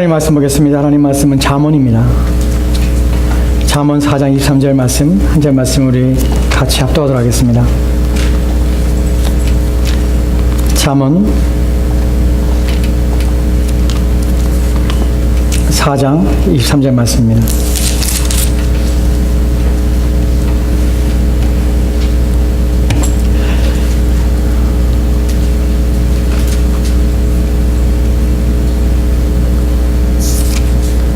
하나님 말씀 보겠습니다. 하나님 말씀은 잠언입니다. 잠언 4장 23절 말씀, 한 절 말씀 우리 같이 합독하도록 하겠습니다. 잠언 4장 23절 말씀입니다.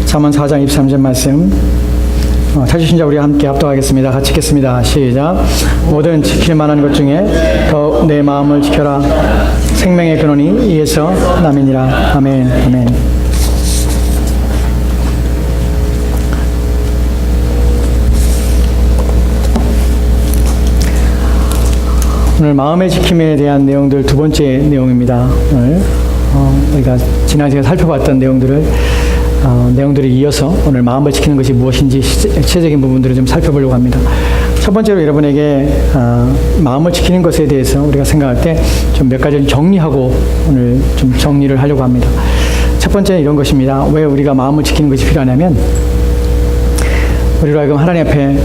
잠언 4장 23절 말씀 찾으신 자 우리 함께 합독하겠습니다. 같이 읽겠습니다. 시작. 모든 지킬 만한 것 중에 더욱 내 마음을 지켜라. 생명의 근원이 이에서 남이니라. 아멘. 아멘. 오늘 마음의 지킴에 대한 내용들 두 번째 내용입니다. 오늘 우리가 지난 시간에 살펴봤던 내용들을 이어서 오늘 마음을 지키는 것이 무엇인지 구체적인 부분들을 좀 살펴보려고 합니다. 첫 번째로 여러분에게 마음을 지키는 것에 대해서 우리가 생각할 때 좀 몇 가지를 정리하고 오늘 좀 정리를 하려고 합니다. 첫 번째는 이런 것입니다. 왜 우리가 마음을 지키는 것이 필요하냐면 우리로 하여금 하나님 앞에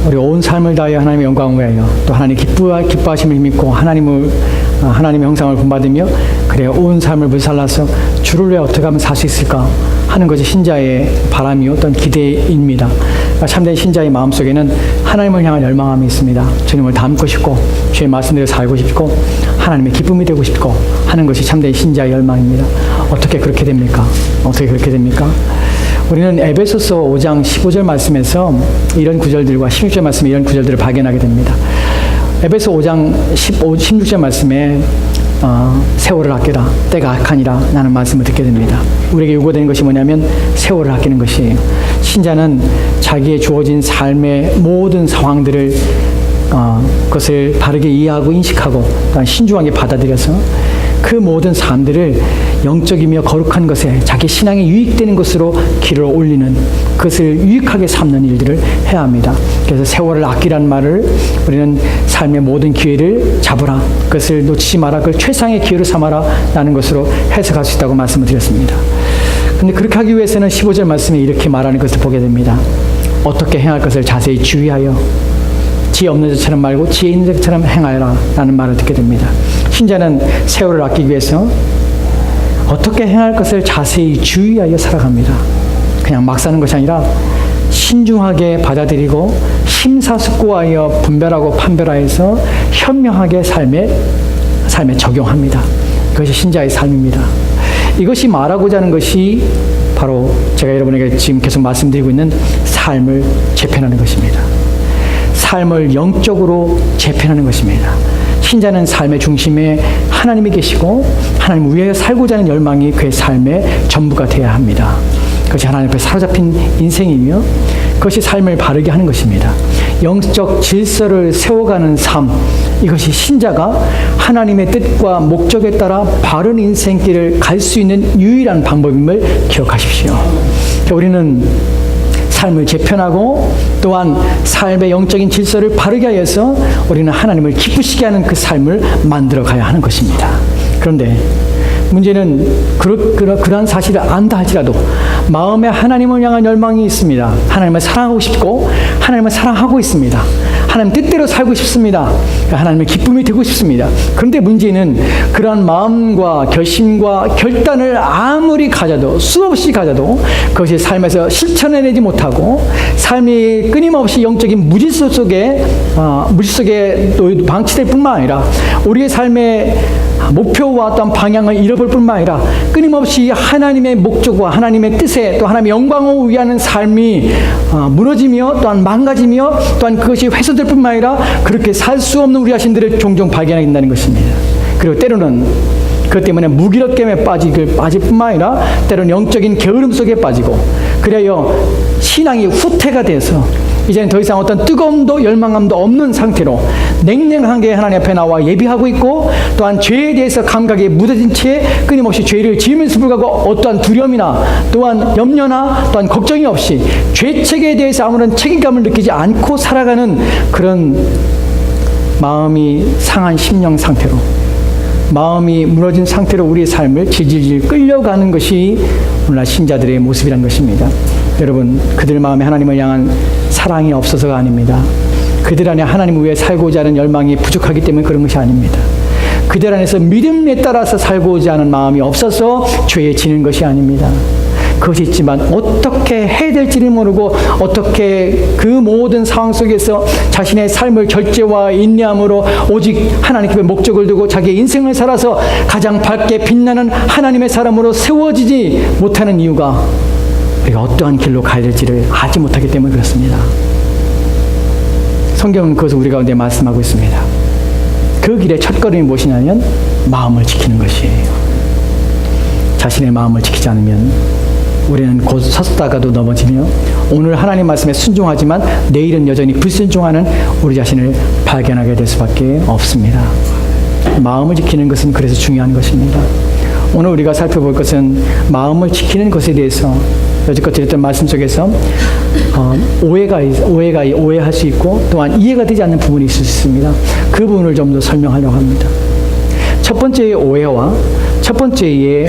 우리 온 삶을 다하여 하나님의 영광을 위하여 또 하나님 기뻐하심을 힘입고 하나님의 형상을 본받으며 그래 온 삶을 불살라서 주를 위해 어떻게 하면 살 수 있을까 하는 것이 신자의 바람이요 어떤 기대입니다. 참된 신자의 마음속에는 하나님을 향한 열망함이 있습니다. 주님을 닮고 싶고 주의 말씀대로 살고 싶고 하나님의 기쁨이 되고 싶고 하는 것이 참된 신자의 열망입니다. 어떻게 그렇게 됩니까? 우리는 에베소서 5장 15절 말씀에서 이런 구절들과 16절 말씀에 이런 구절들을 발견하게 됩니다. 에베소 5장 16절 말씀에 세월을 아껴라 때가 악하니라 라는 말씀을 듣게 됩니다. 우리에게 요구되는 것이 뭐냐면 세월을 아끼는 것이에요. 신자는 자기의 주어진 삶의 모든 상황들을 그것을 바르게 이해하고 인식하고 또한 신중하게 받아들여서 그 모든 삶들을 영적이며 거룩한 것에 자기 신앙에 유익되는 것으로 길을 올리는 그것을 유익하게 삼는 일들을 해야 합니다. 그래서 세월을 아끼라는 말을 우리는 삶의 모든 기회를 잡으라, 그것을 놓치지 마라, 그걸 최상의 기회로 삼아라 라는 것으로 해석할 수 있다고 말씀을 드렸습니다. 그런데 그렇게 하기 위해서는 15절 말씀에 이렇게 말하는 것을 보게 됩니다. 어떻게 행할 것을 자세히 주의하여 지혜 없는 자처럼 말고 지혜 있는 자처럼 행하여라 라는 말을 듣게 됩니다. 신자는 세월을 아끼기 위해서 어떻게 행할 것을 자세히 주의하여 살아갑니다. 그냥 막 사는 것이 아니라 신중하게 받아들이고 심사숙고하여 분별하고 판별하여서 현명하게 삶에 적용합니다. 그것이 신자의 삶입니다. 이것이 말하고자 하는 것이 바로 제가 여러분에게 지금 계속 말씀드리고 있는 삶을 재편하는 것입니다. 삶을 영적으로 재편하는 것입니다. 신자는 삶의 중심에 하나님이 계시고 하나님 위에 살고자 하는 열망이 그의 삶의 전부가 되어야 합니다. 그것이 하나님 앞에 사로잡힌 인생이며 그것이 삶을 바르게 하는 것입니다. 영적 질서를 세워가는 삶, 이것이 신자가 하나님의 뜻과 목적에 따라 바른 인생길을 갈 수 있는 유일한 방법임을 기억하십시오. 우리는 삶을 재편하고 또한 삶의 영적인 질서를 바르게 하여서 우리는 하나님을 기쁘시게 하는 그 삶을 만들어 가야 하는 것입니다. 그런데 문제는 그러한 사실을 안다 할지라도 마음에 하나님을 향한 열망이 있습니다. 하나님을 사랑하고 싶고 하나님을 사랑하고 있습니다. 하나님 뜻대로 살고 싶습니다. 하나님의 기쁨이 되고 싶습니다. 그런데 문제는 그러한 마음과 결심과 결단을 아무리 가져도 수없이 가져도 그것이 삶에서 실천해내지 못하고 삶이 끊임없이 영적인 무질서 속에 방치될 뿐만 아니라 우리의 삶의 목표와 어떤 방향을 잃어볼 뿐만 아니라 끊임없이 하나님의 목적과 하나님의 뜻에 또 하나님의 영광을 위하는 삶이 무너지며 또한 망가지며 또한 그것이 훼손될 뿐만 아니라 그렇게 살 수 없는 우리 자신들을 종종 발견하게 된다는 것입니다. 그리고 때로는 그것 때문에 무기력감에 빠질 뿐만 아니라 때로는 영적인 게으름 속에 빠지고 그래야 신앙이 후퇴가 돼서 이제는 더 이상 어떤 뜨거움도 열망함도 없는 상태로 냉랭하게 하나님 앞에 나와 예비하고 있고 또한 죄에 대해서 감각에 묻어진 채 끊임없이 죄를 지으면서 불구하고 어떠한 두려움이나 또한 염려나 또한 걱정이 없이 죄책에 대해서 아무런 책임감을 느끼지 않고 살아가는 그런 마음이 상한 심령 상태로 마음이 무너진 상태로 우리의 삶을 질질질 끌려가는 것이 오늘날 신자들의 모습이라는 것입니다. 여러분, 그들 마음에 하나님을 향한 사랑이 없어서가 아닙니다. 그들 안에 하나님을 위해 살고자 하는 열망이 부족하기 때문에 그런 것이 아닙니다. 그들 안에서 믿음에 따라서 살고자 하는 마음이 없어서 죄에 지는 것이 아닙니다. 그것이 있지만 어떻게 해야 될지를 모르고 어떻게 그 모든 상황 속에서 자신의 삶을 절제와 인내함으로 오직 하나님께 목적을 두고 자기의 인생을 살아서 가장 밝게 빛나는 하나님의 사람으로 세워지지 못하는 이유가 우리가 어떠한 길로 가야 될지를 알지 못하기 때문에 그렇습니다. 성경은 그것을 우리 가운데 말씀하고 있습니다. 그 길의 첫걸음이 무엇이냐면 마음을 지키는 것이에요. 자신의 마음을 지키지 않으면 우리는 곧 섰다가도 넘어지며 오늘 하나님 말씀에 순종하지만 내일은 여전히 불순종하는 우리 자신을 발견하게 될 수밖에 없습니다. 마음을 지키는 것은 그래서 중요한 것입니다. 오늘 우리가 살펴볼 것은 마음을 지키는 것에 대해서 여지껏 드렸던 말씀 속에서 오해할 수 있고 또한 이해가 되지 않는 부분이 있을 수 있습니다. 그 부분을 좀 더 설명하려고 합니다. 첫 번째의 오해와 첫 번째의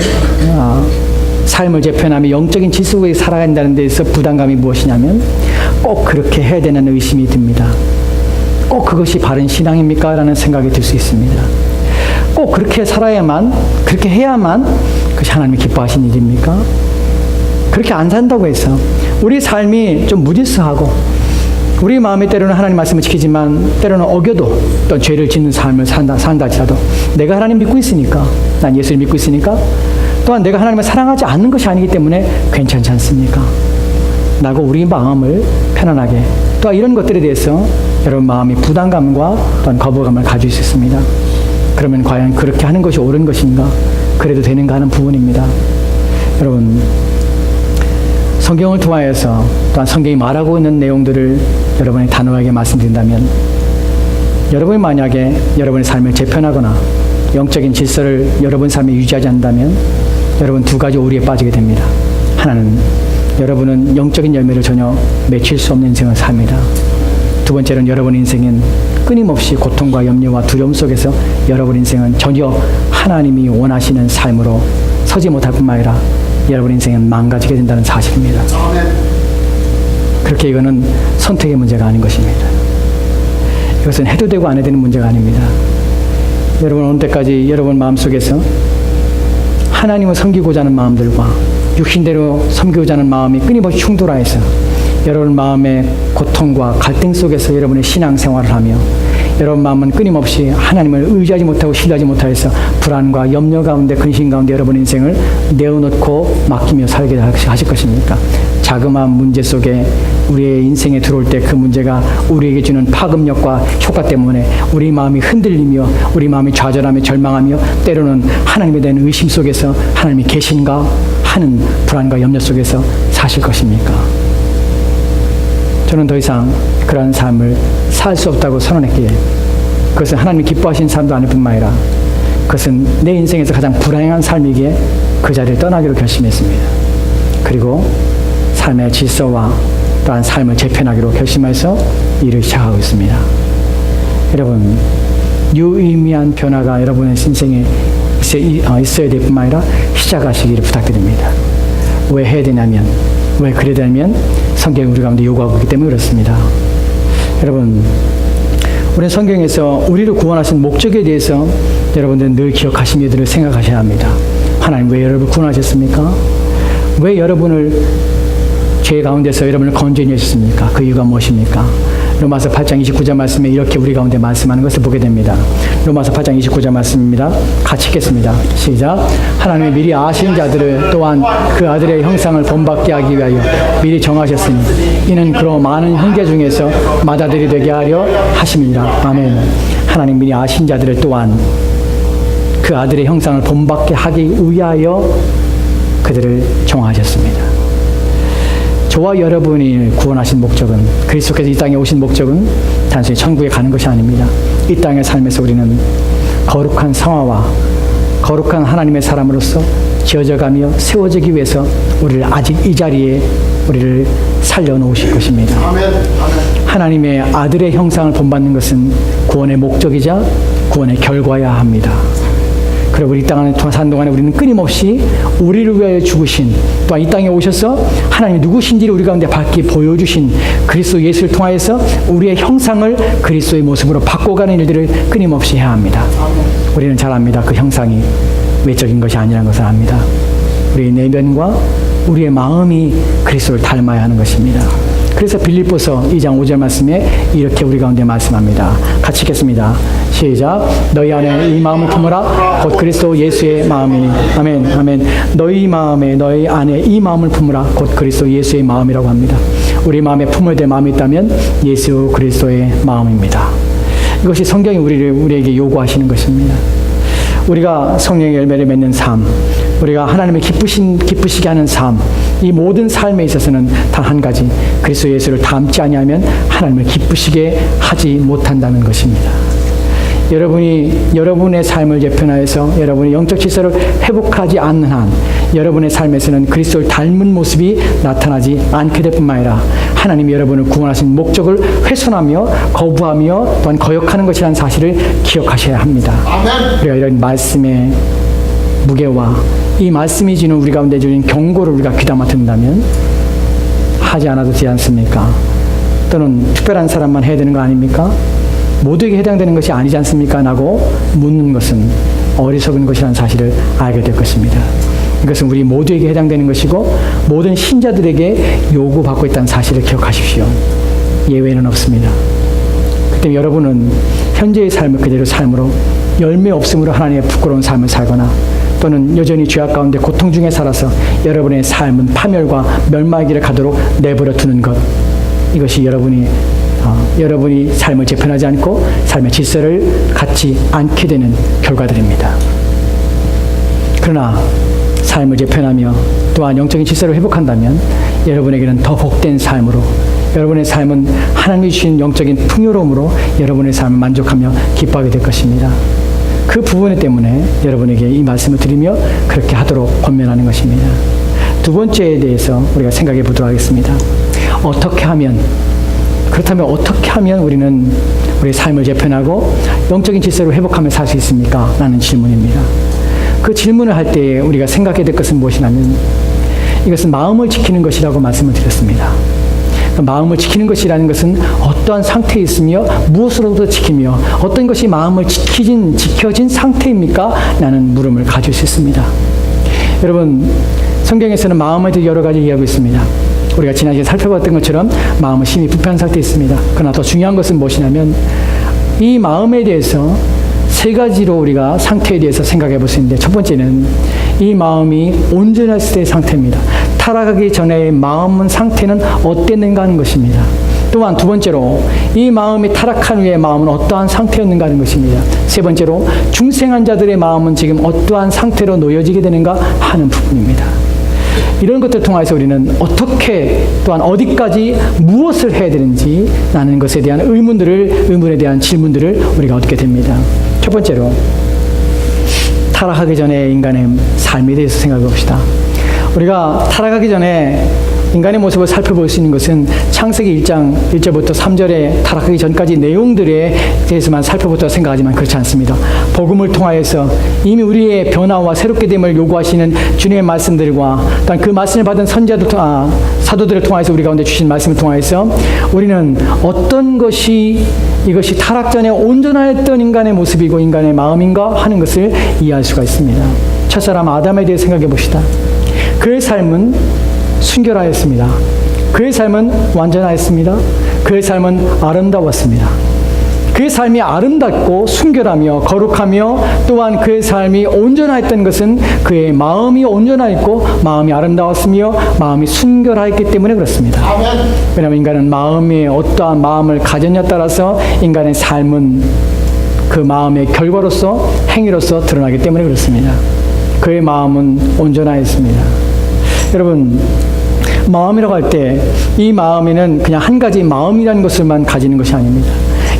삶을 재편하며 영적인 질서 속에 살아야 한다는 데서 부담감이 무엇이냐면 꼭 그렇게 해야 되는 의심이 듭니다. 꼭 그것이 바른 신앙입니까? 라는 생각이 들 수 있습니다. 꼭 그렇게 살아야만, 그렇게 해야만 그것이 하나님이 기뻐하신 일입니까? 그렇게 안 산다고 해서 우리 삶이 좀 무질서하고 우리 마음에 때로는 하나님 말씀을 지키지만 때로는 어겨도 또 죄를 짓는 삶을 산다 할지라도 내가 하나님 믿고 있으니까, 난 예수를 믿고 있으니까, 또한 내가 하나님을 사랑하지 않는 것이 아니기 때문에 괜찮지 않습니까? 라고 우리 마음을 편안하게, 또 이런 것들에 대해서 여러분 마음이 부담감과 또한 거부감을 가질 수 있습니다. 그러면 과연 그렇게 하는 것이 옳은 것인가? 그래도 되는가 하는 부분입니다. 여러분, 성경을 통하여서 또한 성경이 말하고 있는 내용들을 여러분이 단호하게 말씀드린다면 여러분이 만약에 여러분의 삶을 재편하거나 영적인 질서를 여러분 삶에 유지하지 않는다면 여러분 두 가지 오류에 빠지게 됩니다. 하나는 여러분은 영적인 열매를 전혀 맺힐 수 없는 인생을 삽니다. 두 번째는 여러분 인생은 끊임없이 고통과 염려와 두려움 속에서 여러분 인생은 전혀 하나님이 원하시는 삶으로 서지 못할 뿐만 아니라 여러분 인생은 망가지게 된다는 사실입니다. 그렇게 이거는 선택의 문제가 아닌 것입니다. 이것은 해도 되고 안 해도 되는 문제가 아닙니다. 여러분 어느 때까지 여러분 마음속에서 하나님을 섬기고자 하는 마음들과 육신대로 섬기고자 하는 마음이 끊임없이 충돌하여서 여러분 마음의 고통과 갈등 속에서 여러분의 신앙생활을 하며 여러분 마음은 끊임없이 하나님을 의지하지 못하고 신뢰하지 못하여서 불안과 염려 가운데 근심 가운데 여러분 인생을 내어놓고 맡기며 살게 하실 것입니까? 자그마한 문제 속에 우리의 인생에 들어올 때 그 문제가 우리에게 주는 파급력과 효과 때문에 우리 마음이 흔들리며 우리 마음이 좌절하며 절망하며 때로는 하나님에 대한 의심 속에서 하나님이 계신가 하는 불안과 염려 속에서 사실 것입니까? 저는 더 이상 그러한 삶을 살 수 없다고 선언했기에 그것은 하나님이 기뻐하시는 삶도 아닐 뿐만 아니라 그것은 내 인생에서 가장 불행한 삶이기에 그 자리를 떠나기로 결심했습니다. 그리고 삶의 질서와 또한 삶을 재편하기로 결심해서 일을 시작하고 있습니다. 여러분, 유의미한 변화가 여러분의 인생에 있어야 될 뿐만 아니라 시작하시기를 부탁드립니다. 왜 해야 되냐면, 왜 그래야 되냐면 성경이 우리 가운데 요구하고 있기 때문에 그렇습니다. 여러분, 우리는 성경에서 우리를 구원하신 목적에 대해서 여러분들은 늘 기억하시며 늘 생각하셔야 합니다. 하나님 왜 여러분을 구원하셨습니까? 왜 여러분을 죄 가운데서 여러분을 건져내셨습니까? 그 이유가 무엇입니까? 로마서 8장 29절 말씀에 이렇게 우리 가운데 말씀하는 것을 보게 됩니다. 로마서 8장 29절 말씀입니다. 같이 읽겠습니다. 시작. 하나님이 미리 아신 자들을 또한 그 아들의 형상을 본받게 하기 위하여 미리 정하셨으니 이는 그로 많은 형제 중에서 맏아들이 되게 하려 하심이니라. 아멘. 하나님 미리 아신 자들을 또한 그 아들의 형상을 본받게 하기 위하여 그들을 정하셨습니다. 저와 여러분이 구원하신 목적은, 그리스도께서 이 땅에 오신 목적은 단순히 천국에 가는 것이 아닙니다. 이 땅의 삶에서 우리는 거룩한 성화와 거룩한 하나님의 사람으로서 지어져가며 세워지기 위해서 우리를 아직 이 자리에 우리를 살려놓으실 것입니다. 하나님의 아들의 형상을 본받는 것은 구원의 목적이자 구원의 결과여야 합니다. 그리고 우리 땅 안에 사는 동안에 우리는 끊임없이 우리를 위하여 죽으신, 또한 이 땅에 오셔서 하나님이 누구신지를 우리 가운데 밝게 보여주신 그리스도 예수를 통하여서 우리의 형상을 그리스도의 모습으로 바꿔가는 일들을 끊임없이 해야 합니다. 우리는 잘 압니다. 그 형상이 외적인 것이 아니라는 것을 압니다. 우리의 내면과 우리의 마음이 그리스도를 닮아야 하는 것입니다. 그래서 빌립보서 2장 5절 말씀에 이렇게 우리 가운데 말씀합니다. 같이 읽겠습니다. 시작. 너희 안에 이 마음을 품으라. 곧 그리스도 예수의 마음이니. 아멘. 아멘. 너희 안에 이 마음을 품으라. 곧 그리스도 예수의 마음이라고 합니다. 우리 마음에 품어야 될 마음이 있다면 예수 그리스도의 마음입니다. 이것이 성경이 우리에게 요구하시는 것입니다. 우리가 성령의 열매를 맺는 삶, 우리가 하나님을 기쁘시게 하는 삶, 이 모든 삶에 있어서는 단 한 가지, 그리스도 예수를 닮지 아니하면 하나님을 기쁘시게 하지 못한다는 것입니다. 여러분이 여러분의 삶을 재편하여서 여러분의 영적 질서를 회복하지 않는 한 여러분의 삶에서는 그리스도를 닮은 모습이 나타나지 않게 될 뿐만 아니라 하나님이 여러분을 구원하신 목적을 훼손하며 거부하며 또한 거역하는 것이라는 사실을 기억하셔야 합니다. 우리가 이런 말씀의 무게와 이 말씀이 주는 우리 가운데 주는 경고를 우리가 귀담아 듣는다면 하지 않아도 되지 않습니까? 또는 특별한 사람만 해야 되는 거 아닙니까? 모두에게 해당되는 것이 아니지 않습니까? 라고 묻는 것은 어리석은 것이라는 사실을 알게 될 것입니다. 이것은 우리 모두에게 해당되는 것이고 모든 신자들에게 요구받고 있다는 사실을 기억하십시오. 예외는 없습니다. 그때 여러분은 현재의 삶을 그대로 삶으로 열매 없음으로 하나님의 부끄러운 삶을 살거나 또는 여전히 죄악 가운데 고통 중에 살아서 여러분의 삶은 파멸과 멸망의 가도록 내버려 두는 것, 이것이 여러분이 삶을 재편하지 않고 삶의 질서를 갖지 않게 되는 결과들입니다. 그러나 삶을 재편하며 또한 영적인 질서를 회복한다면 여러분에게는 더 복된 삶으로, 여러분의 삶은 하나님이 주신 영적인 풍요로움으로 여러분의 삶을 만족하며 기뻐하게 될 것입니다. 그 부분 때문에 여러분에게 이 말씀을 드리며 그렇게 하도록 권면하는 것입니다. 두 번째에 대해서 우리가 생각해 보도록 하겠습니다. 그렇다면 어떻게 하면 우리는 우리의 삶을 재편하고 영적인 질서를 회복하며 살 수 있습니까? 라는 질문입니다. 그 질문을 할 때 우리가 생각해야 될 것은 무엇이냐면 이것은 마음을 지키는 것이라고 말씀을 드렸습니다. 마음을 지키는 것이라는 것은 어떠한 상태에 있으며 무엇으로부터 지키며 어떤 것이 마음을 지켜진 상태입니까? 라는 물음을 가질 수 있습니다. 여러분, 성경에서는 마음에 대해 여러 가지 이야기하고 있습니다. 우리가 지난 시간에 살펴봤던 것처럼 마음은 심히 부패한 상태에 있습니다. 그러나 더 중요한 것은 무엇이냐면 이 마음에 대해서 세 가지로 우리가 상태에 대해서 생각해 볼 수 있는데, 첫 번째는 이 마음이 온전했을 때의 상태입니다. 타락하기 전의 마음은 상태는 어땠는가 하는 것입니다. 또한 두 번째로 이 마음이 타락한 후의 마음은 어떠한 상태였는가 하는 것입니다. 세 번째로 중생한 자들의 마음은 지금 어떠한 상태로 놓여지게 되는가 하는 부분입니다. 이런 것들을 통해서 우리는 어떻게 또한 어디까지 무엇을 해야 되는지 라는 것에 대한 의문에 대한 질문들을 우리가 얻게 됩니다. 첫 번째로 타락하기 전에 인간의 삶에 대해서 생각해 봅시다. 우리가 타락하기 전에 인간의 모습을 살펴볼 수 있는 것은 창세기 1장 1절부터 3절에 타락하기 전까지 내용들에 대해서만 살펴보다가 생각하지만 그렇지 않습니다. 복음을 통하여서 이미 우리의 변화와 새롭게 됨을 요구하시는 주님의 말씀들과 또한 그 말씀을 받은 사도들을 통해서 우리 가운데 주신 말씀을 통해서 우리는 어떤 것이 이것이 타락 전에 온전했던 인간의 모습이고 인간의 마음인가 하는 것을 이해할 수가 있습니다. 첫사람 아담에 대해 생각해 봅시다. 그의 삶은 순결하였습니다. 그의 삶은 완전하였습니다. 그의 삶은 아름다웠습니다. 그의 삶이 아름답고 순결하며 거룩하며 또한 그의 삶이 온전하였던 것은 그의 마음이 온전하였고 마음이 아름다웠으며 마음이 순결하였기 때문에 그렇습니다. 왜냐하면 인간은 마음에 어떠한 마음을 가졌냐에 따라서 인간의 삶은 그 마음의 결과로서 행위로서 드러나기 때문에 그렇습니다. 그의 마음은 온전하였습니다. 여러분, 마음이라고 할 때 이 마음에는 그냥 한 가지 마음이라는 것을만 가지는 것이 아닙니다.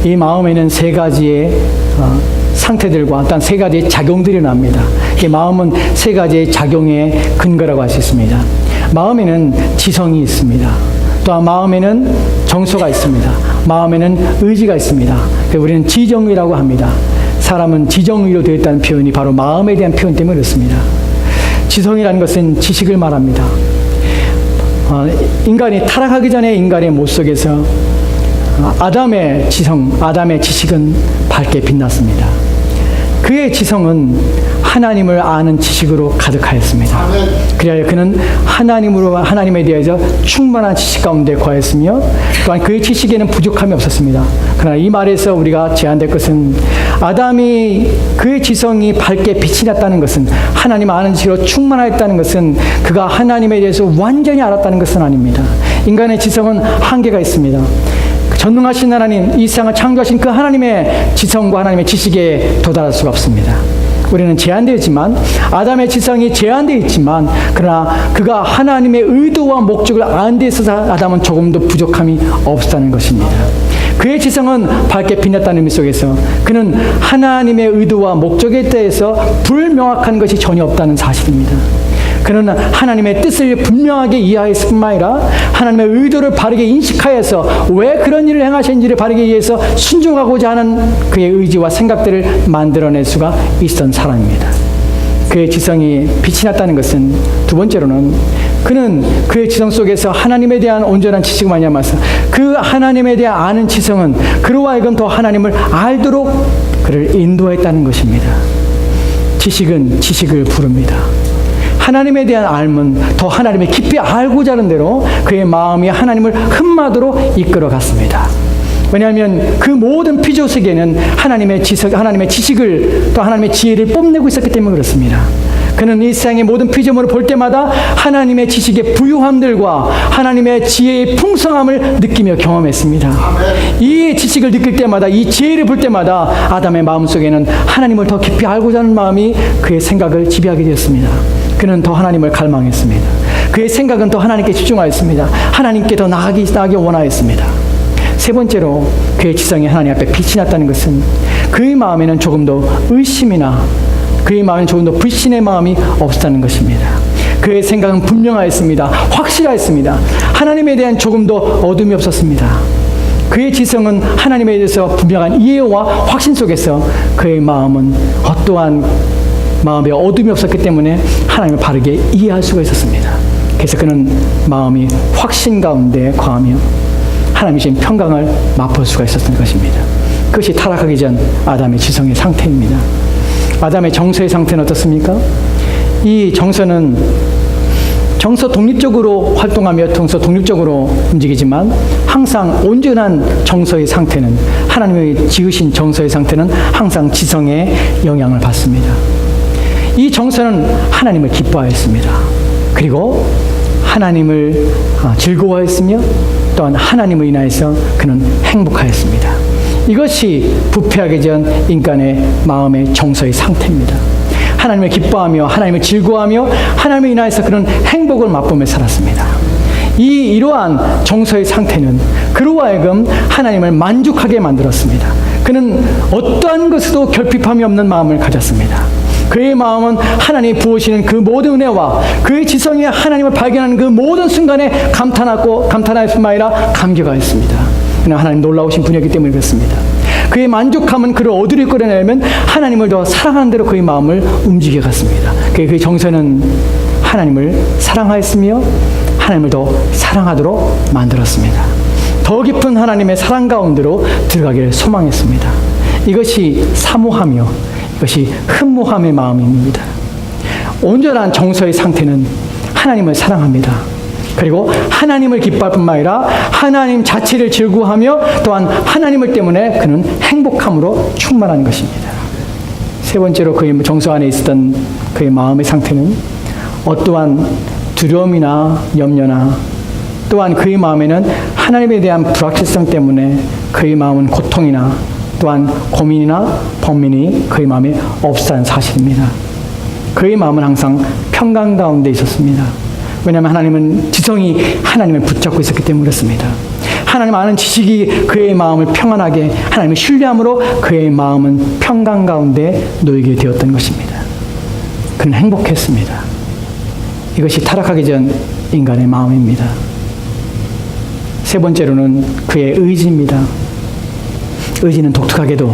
이 마음에는 세 가지의 상태들과 또한 세 가지의 작용들이 납니다. 이 마음은 세 가지의 작용의 근거라고 할 수 있습니다. 마음에는 지성이 있습니다. 또한 마음에는 정서가 있습니다. 마음에는 의지가 있습니다. 우리는 지정이라고 합니다. 사람은 지정의로 되어 있다는 표현이 바로 마음에 대한 표현 때문에 그렇습니다. 지성이라는 것은 지식을 말합니다. 인간이 타락하기 전에 인간의 모습 속에서 아담의 지성, 아담의 지식은 밝게 빛났습니다. 그의 지성은 하나님을 아는 지식으로 가득하였습니다. 그래야 그는 하나님에 대해서 충만한 지식 가운데 거했으며 또한 그의 지식에는 부족함이 없었습니다. 그러나 이 말에서 우리가 제안될 것은 아담이 그의 지성이 밝게 빛이 났다는 것은 하나님 아는 지식으로 충만하였다는 것은 그가 하나님에 대해서 완전히 알았다는 것은 아닙니다. 인간의 지성은 한계가 있습니다. 전능하신 하나님, 이 세상을 창조하신 그 하나님의 지성과 하나님의 지식에 도달할 수가 없습니다. 우리는 제한되어 있지만, 아담의 지성이 제한되어 있지만, 그러나 그가 하나님의 의도와 목적을 아는 데 있어서 아담은 조금도 부족함이 없다는 것입니다. 그의 지성은 밝게 빛났다는 의미 속에서 그는 하나님의 의도와 목적에 대해서 불명확한 것이 전혀 없다는 사실입니다. 그는 하나님의 뜻을 분명하게 이해했을 뿐만 아니라 하나님의 의도를 바르게 인식하여서 왜 그런 일을 행하셨는지를 바르게 이해해서 순종하고자 하는 그의 의지와 생각들을 만들어낼 수가 있었던 사람입니다. 그의 지성이 빛이 났다는 것은 두 번째로는 그는 그의 지성 속에서 하나님에 대한 온전한 지식을 많이 하면서 그 하나님에 대한 아는 지성은 그로 하여금 더 하나님을 알도록 그를 인도했다는 것입니다. 지식은 지식을 부릅니다. 하나님에 대한 알면 더 하나님을 깊이 알고자 하는 대로 그의 마음이 하나님을 흠마도로 이끌어 갔습니다. 왜냐하면 그 모든 피조세계는 하나님의 지식을 또 하나님의 지혜를 뽐내고 있었기 때문에 그렇습니다. 그는 이 세상의 모든 피조물을 볼 때마다 하나님의 지식의 부유함들과 하나님의 지혜의 풍성함을 느끼며 경험했습니다. 이 지식을 느낄 때마다, 이 지혜를 볼 때마다 아담의 마음속에는 하나님을 더 깊이 알고자 하는 마음이 그의 생각을 지배하게 되었습니다. 그는 더 하나님을 갈망했습니다. 그의 생각은 더 하나님께 집중하였습니다. 하나님께 더 나아가기 원하였습니다. 세 번째로 그의 지성이 하나님 앞에 빛이 났다는 것은 그의 마음에는 조금 더 의심이나 그의 마음에는 조금 더 불신의 마음이 없었다는 것입니다. 그의 생각은 분명하였습니다. 확실하였습니다. 하나님에 대한 조금 더 어둠이 없었습니다. 그의 지성은 하나님에 대해서 분명한 이해와 확신 속에서 그의 마음은 어떠한 마음에 어둠이 없었기 때문에 하나님을 바르게 이해할 수가 있었습니다. 그래서 그는 마음이 확신 가운데 거하며 하나님이 주신 평강을 맛볼 수가 있었던 것입니다. 그것이 타락하기 전 아담의 지성의 상태입니다. 아담의 정서의 상태는 어떻습니까? 이 정서는 정서 독립적으로 활동하며 정서 독립적으로 움직이지만 항상 온전한 정서의 상태는, 하나님의 지으신 정서의 상태는 항상 지성의 영향을 받습니다. 이 정서는 하나님을 기뻐하였습니다. 그리고 하나님을 즐거워했으며 또한 하나님을 인하여서 그는 행복하였습니다. 이것이 부패하기 전 인간의 마음의 정서의 상태입니다. 하나님을 기뻐하며 하나님을 즐거워하며 하나님을 인하여서 그는 행복을 맛보며 살았습니다. 이러한 정서의 상태는 그로 하여금 하나님을 만족하게 만들었습니다. 그는 어떠한 것에도 결핍함이 없는 마음을 가졌습니다. 그의 마음은 하나님이 부으시는 그 모든 은혜와 그의 지성에 하나님을 발견하는 그 모든 순간에 감탄할 뿐만 아니라 감격하였습니다. 그냥 하나님 놀라우신 분이었기 때문에 그렇습니다. 그의 만족함은 그를 어디로 끌어내려면 하나님을 더 사랑하는 대로 그의 마음을 움직여갔습니다. 그의 정서는 하나님을 사랑하였으며 하나님을 더 사랑하도록 만들었습니다. 더 깊은 하나님의 사랑 가운데로 들어가기를 소망했습니다. 이것이 사모하며 이것이 흠모함의 마음입니다. 온전한 정서의 상태는 하나님을 사랑합니다. 그리고 하나님을 기뻐할 뿐만 아니라 하나님 자체를 즐거워하며 또한 하나님을 때문에 그는 행복함으로 충만한 것입니다. 세 번째로 그의 정서 안에 있었던 그의 마음의 상태는 어떠한 두려움이나 염려나 또한 그의 마음에는 하나님에 대한 불확실성 때문에 그의 마음은 고통이나 또한 고민이나 번민이 그의 마음에 없었다는 사실입니다. 그의 마음은 항상 평강 가운데 있었습니다. 왜냐하면 하나님은 지성이 하나님을 붙잡고 있었기 때문에 그렇습니다. 하나님 아는 지식이 그의 마음을 평안하게 하나님을 신뢰함으로 그의 마음은 평강 가운데 놓이게 되었던 것입니다. 그는 행복했습니다. 이것이 타락하기 전 인간의 마음입니다. 세 번째로는 그의 의지입니다. 의지는 독특하게도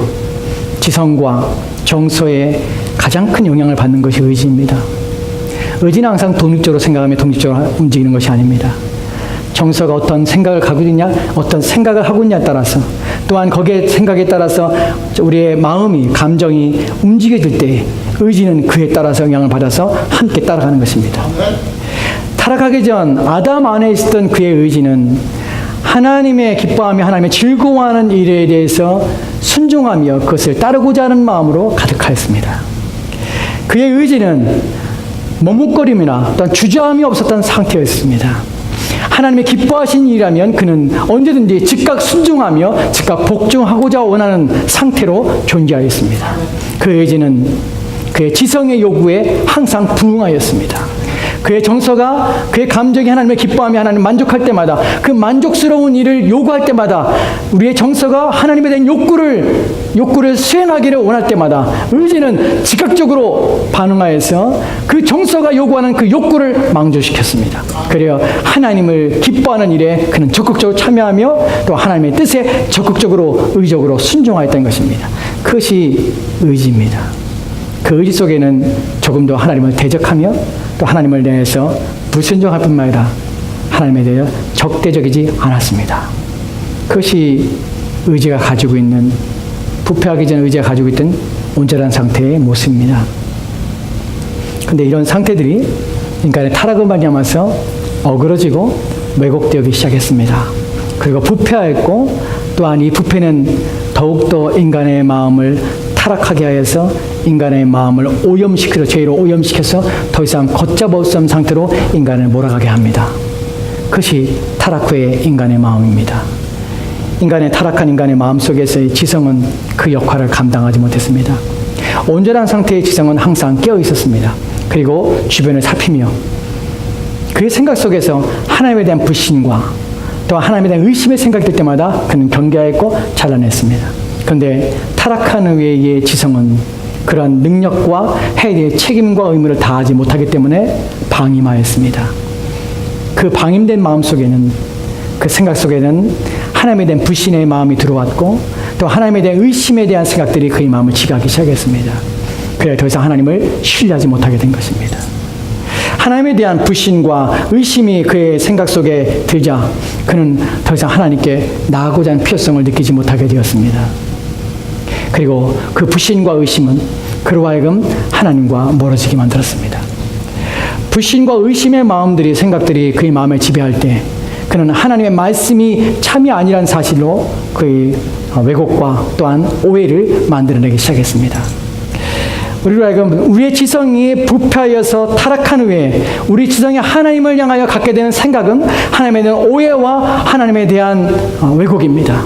지성과 정서에 가장 큰 영향을 받는 것이 의지입니다. 의지는 항상 독립적으로 생각하며 독립적으로 움직이는 것이 아닙니다. 정서가 어떤 생각을 가지고 있냐, 어떤 생각을 하고 있냐에 따라서, 또한 거기에 생각에 따라서 우리의 마음이, 감정이 움직여질 때 의지는 그에 따라서 영향을 받아서 함께 따라가는 것입니다. 타락하기 전 아담 안에 있었던 그의 의지는 하나님의 기뻐하며 하나님의 즐거워하는 일에 대해서 순종하며 그것을 따르고자 하는 마음으로 가득하였습니다. 그의 의지는 머뭇거림이나 또한 주저함이 없었던 상태였습니다. 하나님의 기뻐하신 일이라면 그는 언제든지 즉각 순종하며 즉각 복종하고자 원하는 상태로 존재하였습니다. 그 의지는 그의 지성의 요구에 항상 부응하였습니다. 그의 정서가, 그의 감정이 하나님을 기뻐하며 하나님 만족할 때마다, 그 만족스러운 일을 요구할 때마다, 우리의 정서가 하나님에 대한 욕구를 수행하기를 원할 때마다 의지는 즉각적으로 반응하여서 그 정서가 요구하는 그 욕구를 망조시켰습니다. 그래야 하나님을 기뻐하는 일에 그는 적극적으로 참여하며 또 하나님의 뜻에 적극적으로 의적으로 순종하였던 것입니다. 그것이 의지입니다. 그 의지 속에는 조금 더 하나님을 대적하며 또 하나님을 대해서 불순종할 뿐만 아니라 하나님에 대해 적대적이지 않았습니다. 그것이 의지가 가지고 있는, 부패하기 전 의지가 가지고 있던 온전한 상태의 모습입니다. 그런데 이런 상태들이 인간의 타락을 말미암아서 어그러지고 왜곡되기 시작했습니다. 그리고 부패하였고, 또한 이 부패는 더욱더 인간의 마음을 타락하게 하여서 인간의 마음을 오염시켜서, 죄로 오염시켜서 더 이상 걷잡을 수 없는 상태로 인간을 몰아가게 합니다. 그것이 타락 후의 인간의 마음입니다. 타락한 인간의 마음 속에서의 지성은 그 역할을 감당하지 못했습니다. 온전한 상태의 지성은 항상 깨어 있었습니다. 그리고 주변을 살피며 그의 생각 속에서 하나님에 대한 불신과 또 하나님에 대한 의심의 생각이 들 때마다 그는 경계하였고 잘라냈습니다. 그런데 타락한 후의 지성은 그러한 능력과 해야 될 책임과 의무를 다하지 못하기 때문에 방임하였습니다. 그 방임된 마음 속에는, 그 생각 속에는 하나님에 대한 불신의 마음이 들어왔고 또 하나님에 대한 의심에 대한 생각들이 그의 마음을 지배하기 시작했습니다. 그래야 더 이상 하나님을 신뢰하지 못하게 된 것입니다. 하나님에 대한 불신과 의심이 그의 생각 속에 들자 그는 더 이상 하나님께 나아가고자 하는 필요성을 느끼지 못하게 되었습니다. 그리고 그 불신과 의심은 그로 하여금 하나님과 멀어지게 만들었습니다. 불신과 의심의 마음들이, 생각들이 그의 마음을 지배할 때 그는 하나님의 말씀이 참이 아니라는 사실로 그의 왜곡과 또한 오해를 만들어내기 시작했습니다. 우리로 하여금 우리의 지성이 부패하여서 타락한 후에 우리 지성이 하나님을 향하여 갖게 되는 생각은 하나님에 대한 오해와 하나님에 대한 왜곡입니다.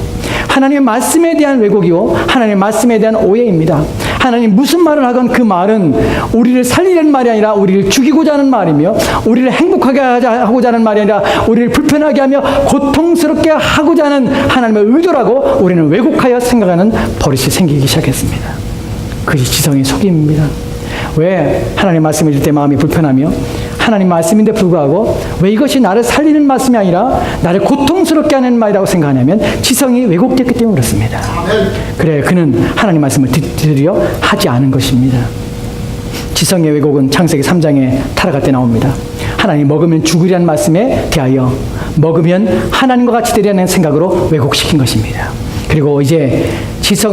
하나님의 말씀에 대한 왜곡이요, 하나님의 말씀에 대한 오해입니다. 하나님 무슨 말을 하건 그 말은 우리를 살리려는 말이 아니라 우리를 죽이고자 하는 말이며, 우리를 행복하게 하고자 하는 말이 아니라 우리를 불편하게 하며 고통스럽게 하고자 하는 하나님의 의도라고 우리는 왜곡하여 생각하는 버릇이 생기기 시작했습니다. 그것이 지성의 속임입니다. 왜 하나님 말씀을 읽을 때 마음이 불편하며 하나님 말씀인데 불구하고 왜 이것이 나를 살리는 말씀이 아니라 나를 고통스럽게 하는 말이라고 생각하냐면 지성이 왜곡됐기 때문에 그렇습니다. 그래, 그는 하나님 말씀을 들으려 하지 않은 것입니다. 지성의 왜곡은 창세기 3장에 타락할 때 나옵니다. 하나님 먹으면 죽으리라는 말씀에 대하여 먹으면 하나님과 같이 되리라는 생각으로 왜곡시킨 것입니다. 그리고 이제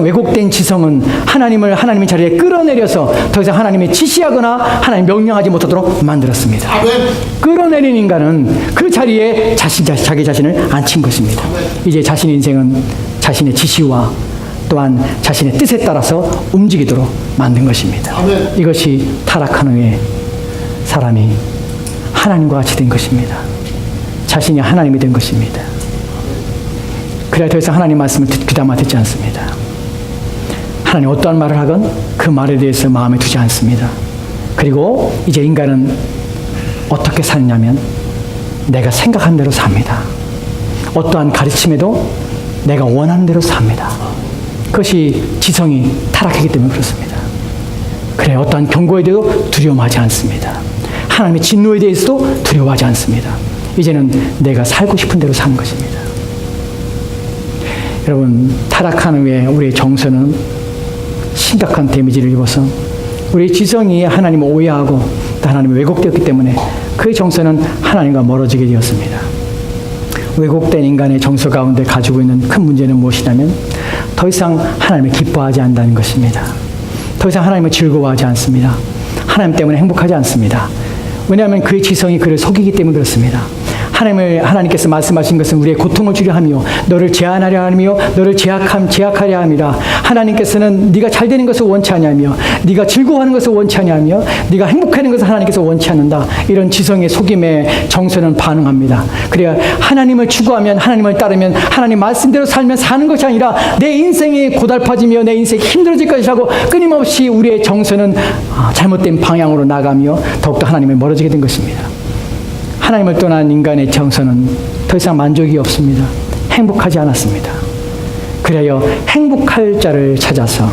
왜곡된 지성은 하나님의 자리에 끌어내려서 더 이상 하나님의 지시하거나 하나님 명령하지 못하도록 만들었습니다. 끌어내린 인간은 그 자리에 자기 자신을 앉힌 것입니다. 이제 자신의 인생은 자신의 지시와 또한 자신의 뜻에 따라서 움직이도록 만든 것입니다. 이것이 타락한 후에 사람이 하나님과 같이 된 것입니다. 자신이 하나님이 된 것입니다. 그래야 더 이상 하나님 말씀을 귀담아 듣지 않습니다. 하나님 어떠한 말을 하건 그 말에 대해서 마음에 두지 않습니다. 그리고 이제 인간은 어떻게 사느냐면 내가 생각한 대로 삽니다. 어떠한 가르침에도 내가 원하는 대로 삽니다. 그것이 지성이 타락하기 때문에 그렇습니다. 그래, 어떠한 경고에 대해서도 두려워하지 않습니다. 하나님의 진노에 대해서도 두려워하지 않습니다. 이제는 내가 살고 싶은 대로 사는 것입니다. 여러분, 타락한 후에 우리의 정서는 심각한 데미지를 입어서 우리 지성이 하나님을 오해하고 또 하나님을 왜곡되었기 때문에 그의 정서는 하나님과 멀어지게 되었습니다. 왜곡된 인간의 정서 가운데 가지고 있는 큰 문제는 무엇이냐면 더 이상 하나님을 기뻐하지 않는다는 것입니다. 더 이상 하나님을 즐거워하지 않습니다. 하나님 때문에 행복하지 않습니다. 왜냐하면 그의 지성이 그를 속이기 때문에 그렇습니다. 하나님께서 말씀하신 것은 우리의 고통을 주려 하며 너를 제한하려 하며 너를 제약하려 합니다. 하나님께서는 네가 잘 되는 것을 원치 아니하며 네가 즐거워하는 것을 원치 아니하며 네가 행복하는 것을 하나님께서 원치 않는다. 이런 지성의 속임에 정서는 반응합니다. 그래야 하나님을 추구하면 하나님을 따르면 하나님 말씀대로 살면 사는 것이 아니라 내 인생이 고달파지며 내 인생이 힘들어질 것이라고 끊임없이 우리의 정서는 잘못된 방향으로 나가며 더욱더 하나님을 멀어지게 된 것입니다. 하나님을 떠난 인간의 정서는 더 이상 만족이 없습니다. 행복하지 않았습니다. 그래야 행복할 자를 찾아서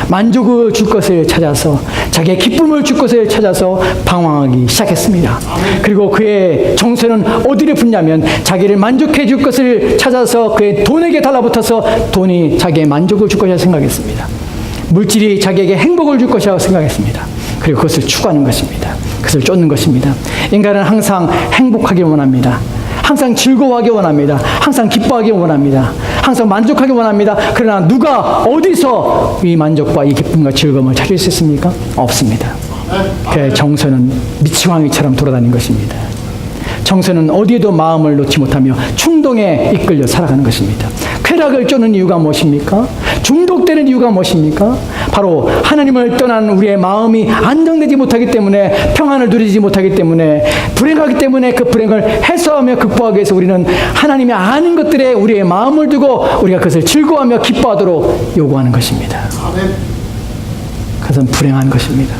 만족을 줄 것을 찾아서 자기의 기쁨을 줄 것을 찾아서 방황하기 시작했습니다. 그리고 그의 정서는 어디를 붙냐면 자기를 만족해 줄 것을 찾아서 그의 돈에게 달라붙어서 돈이 자기의 만족을 줄 것이라고 생각했습니다. 물질이 자기에게 행복을 줄 것이라고 생각했습니다. 그리고 그것을 추구하는 것입니다. 그것을 쫓는 것입니다. 인간은 항상 행복하길 원합니다. 항상 즐거워하길 원합니다. 항상 기뻐하길 원합니다. 항상 만족하길 원합니다. 그러나 누가 어디서 이 만족과 이 기쁨과 즐거움을 찾을 수 있습니까? 없습니다. 그의 정서는 미치광이처럼 돌아다니는 것입니다. 정서는 어디에도 마음을 놓지 못하며 충동에 이끌려 살아가는 것입니다. 쾌락을 쫓는 이유가 무엇입니까? 중독되는 이유가 무엇입니까? 바로 하나님을 떠난 우리의 마음이 안정되지 못하기 때문에 평안을 누리지 못하기 때문에 불행하기 때문에 그 불행을 해소하며 극복하기 위해서 우리는 하나님이 아는 것들에 우리의 마음을 두고 우리가 그것을 즐거워하며 기뻐하도록 요구하는 것입니다. 그것은 불행한 것입니다.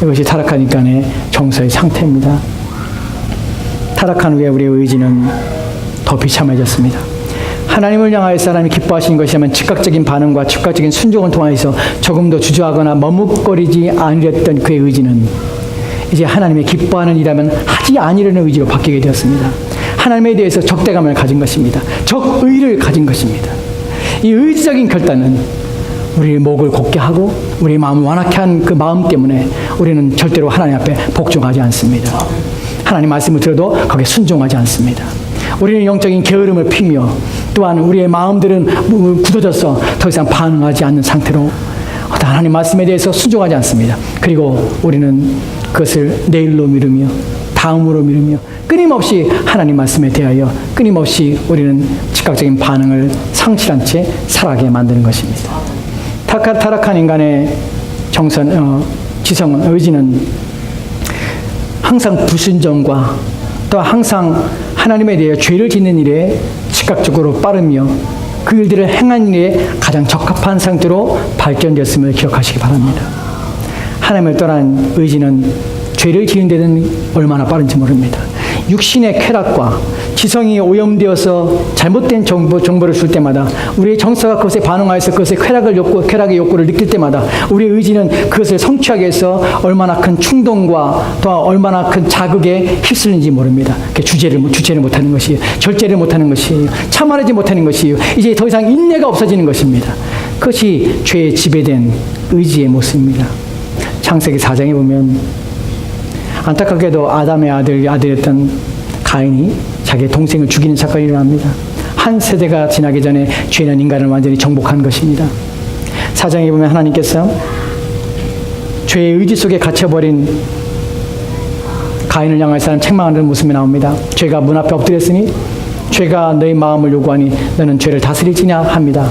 이것이 타락한 인간의 정서의 상태입니다. 타락한 후에 우리의 의지는 더 비참해졌습니다. 하나님을 향하여서 하나님이 기뻐하시는 것이라면 즉각적인 반응과 즉각적인 순종을 통하여서 조금도 주저하거나 머뭇거리지 않으렸던 그의 의지는 이제 하나님의 기뻐하는 일이라면 하지 아니려는 의지로 바뀌게 되었습니다. 하나님에 대해서 적대감을 가진 것입니다. 적의를 가진 것입니다. 이 의지적인 결단은 우리의 목을 곧게 하고 우리의 마음을 완악케 한 그 마음 때문에 우리는 절대로 하나님 앞에 복종하지 않습니다. 하나님 말씀을 들어도 거기에 순종하지 않습니다. 우리는 영적인 게으름을 피며 또한 우리의 마음들은 굳어져서 더 이상 반응하지 않는 상태로 하나님 말씀에 대해서 순종하지 않습니다. 그리고 우리는 그것을 내일로 미루며 다음으로 미루며 끊임없이 하나님 말씀에 대하여 끊임없이 우리는 즉각적인 반응을 상실한 채 살아가게 만드는 것입니다. 타락한 인간의 지성은 의지는 항상 불순종과 또 항상 하나님에 대해 죄를 짓는 일에 즉각적으로 빠르며 그 일들을 행한 일에 가장 적합한 상태로 발전되었음을 기억하시기 바랍니다. 하나님을 떠난 의지는 죄를 지은 데는 얼마나 빠른지 모릅니다. 육신의 쾌락과 지성이 오염되어서 잘못된 정보를 줄 때마다 우리의 정서가 그것에 반응하여서 그것의 쾌락의 욕구를 느낄 때마다 우리의 의지는 그것을 성취하기 위해서 얼마나 큰 충동과 또 얼마나 큰 자극에 휩쓸리는지 모릅니다. 주체를 못하는 것이에요. 절제를 못하는 것이에요. 참아내지 못하는 것이에요. 이제 더 이상 인내가 없어지는 것입니다. 그것이 죄에 지배된 의지의 모습입니다. 창세기 4장에 보면 안타깝게도 아담의 아들이었던 가인이 자기의 동생을 죽이는 사건이 일어납니다. 한 세대가 지나기 전에 죄는 인간을 완전히 정복한 것입니다. 4장에 보면 하나님께서 죄의 의지 속에 갇혀버린 가인을 향해서 책망하는 모습이 나옵니다. 죄가 문 앞에 엎드렸으니 죄가 너의 마음을 요구하니 너는 죄를 다스릴지냐 합니다.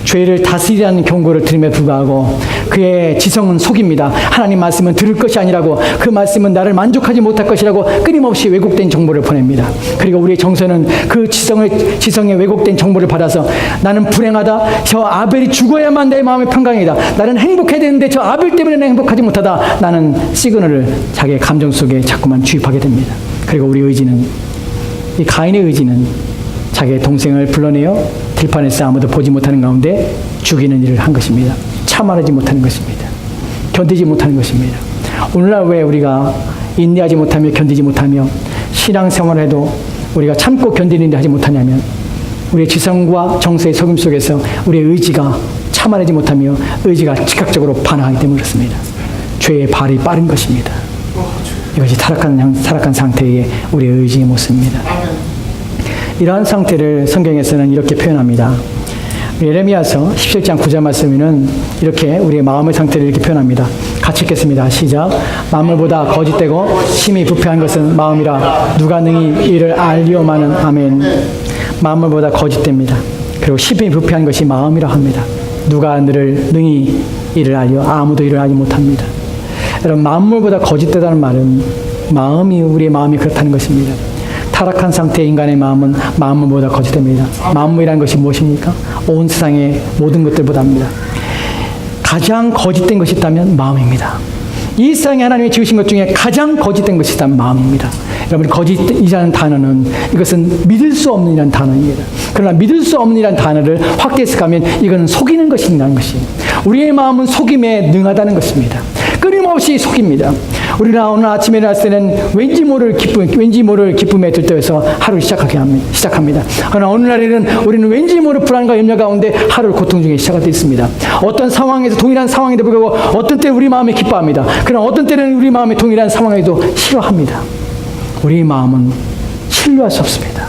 죄를 다스리라는 경고를 들음에 불구하고 그의 지성은 속입니다. 하나님 말씀은 들을 것이 아니라고, 그 말씀은 나를 만족하지 못할 것이라고 끊임없이 왜곡된 정보를 보냅니다. 그리고 우리의 정서는 그 지성의 왜곡된 정보를 받아서 나는 불행하다, 저 아벨이 죽어야만 내 마음의 평강이다, 나는 행복해야 되는데 저 아벨 때문에 내가 행복하지 못하다, 나는 시그널을 자기의 감정 속에 자꾸만 주입하게 됩니다. 그리고 우리 의지는, 이 가인의 의지는 자기의 동생을 불러내어 들판에서 아무도 보지 못하는 가운데 죽이는 일을 한 것입니다. 참아내지 못하는 것입니다. 견디지 못하는 것입니다. 오늘날 왜 우리가 인내하지 못하며 견디지 못하며 신앙생활을 해도 우리가 참고 견디는 일 하지 못하냐면 우리의 지성과 정서의 속임 속에서 우리의 의지가 참아내지 못하며 의지가 즉각적으로 반항하기 때문에 그렇습니다. 죄의 발이 빠른 것입니다. 이것이 타락한 상태의 우리의 의지의 모습입니다. 이러한 상태를 성경에서는 이렇게 표현합니다. 예레미야서 17장 9절 말씀에는 이렇게 우리의 마음의 상태를 이렇게 표현합니다. 같이 읽겠습니다. 시작. 만물보다 거짓되고 심히 부패한 것은 마음이라 누가 능히 이를 알리오마는. 아멘. 만물보다 거짓됩니다. 그리고 심히 부패한 것이 마음이라 합니다. 누가 능히 이를 알리오? 아무도 이를 알지 못합니다. 여러분, 만물보다 거짓되다는 말은 우리의 마음이 그렇다는 것입니다. 타락한 상태의 인간의 마음은 만물보다 거짓됩니다. 만물이라는 것이 무엇입니까? 온 세상의 모든 것들보다입니다. 가장 거짓된 것이 있다면 마음입니다. 이 세상에 하나님이 지으신 것 중에 가장 거짓된 것이 있다면 마음입니다. 여러분, 거짓이라는 단어는 이것은 믿을 수 없는 이라는 단어입니다. 그러나 믿을 수 없는 이라는 단어를 확대해서 가면 이거는 속이는 것이라는 것이, 우리의 마음은 속임에 능하다는 것입니다. 끊임없이 속입니다. 우리가 오늘 아침에 일어났을 때는 왠지 모를 기쁨에 들떠서 하루를 시작합니다. 그러나 어느 날에는 우리는 왠지 모를 불안과 염려 가운데 하루를 고통 중에 시작할 있습니다. 어떤 상황에서 동일한 상황에도 불구하고 어떤 때는 우리 마음이 기뻐합니다. 그러나 어떤 때는 우리 마음이 동일한 상황에도 싫어합니다. 우리 마음은 신뢰할 수 없습니다.